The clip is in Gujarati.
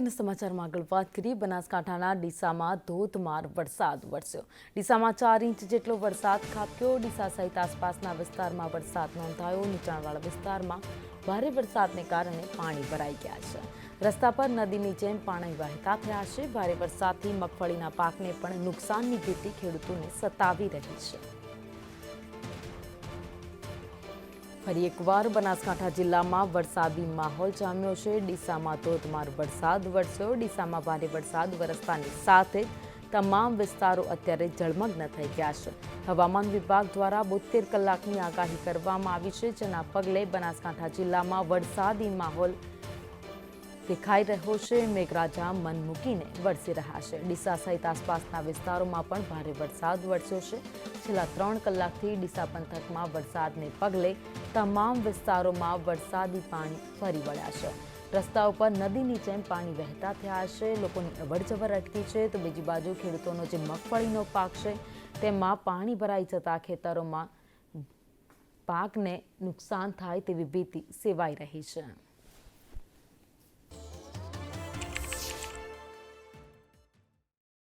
અગત્યના સમાચારમાં આગળ વાત કરીએ બનાસકાંઠાના ડીસામાં ધોધમાર વરસાદ વરસ્યો। ડીસામાં 4 ઇંચ જેટલો વરસાદ ખાબક્યો। ડીસા સહિત આસપાસના વિસ્તારમાં વરસાદ નોંધાયો। નીચાણવાળા વિસ્તારમાં ભારે વરસાદને કારણે પાણી ભરાઈ ગયા છે। રસ્તા પર નદીની જેમ પાણી વહેતા થયા છે। ભારે વરસાદથી મગફળીના પાકને પણ નુકસાનની ભીતિ ખેડૂતોને સતાવી રહી છે। ફરી એકવાર બનાસકાંઠા જિલ્લામાં વરસાદી માહોલ જામ્યો છે। ડીસામાં ધોધમાર વરસાદ વરસ્યો। ડીસામાં ભારે વરસાદ વરસતાની સાથે તમામ વિસ્તારો અત્યારે જળમગ્ન થઈ ગયા છે। હવામાન વિભાગ દ્વારા 72 કલાકની આગાહી કરવામાં આવી છે, જેના પગલે બનાસકાંઠા જિલ્લામાં વરસાદી માહોલ દેખાઈ રહ્યો છે। મેઘરાજા મન મૂકીને વરસી રહ્યા છે। ડીસા સહિત આસપાસના વિસ્તારોમાં પણ ભારે વરસાદ વરસ્યો છે। છેલ્લા 3 કલાકથી ડીસા પંથકમાં વરસાદને પગલે તમામ વિસ્તારોમાં વરસાદી પાણી ફરી વળ્યા છે। રસ્તા ઉપર નદીની જેમ પાણી વહેતા થયા છે। લોકોની અવરજવર અટકી છે, તો બીજી બાજુ ખેડૂતોનો જે મગફળીનો પાક છે તેમાં પાણી ભરાઈ જતા ખેતરોમાં પાકને નુકસાન થાય તેવી ભીતિ સેવાઈ રહી છે।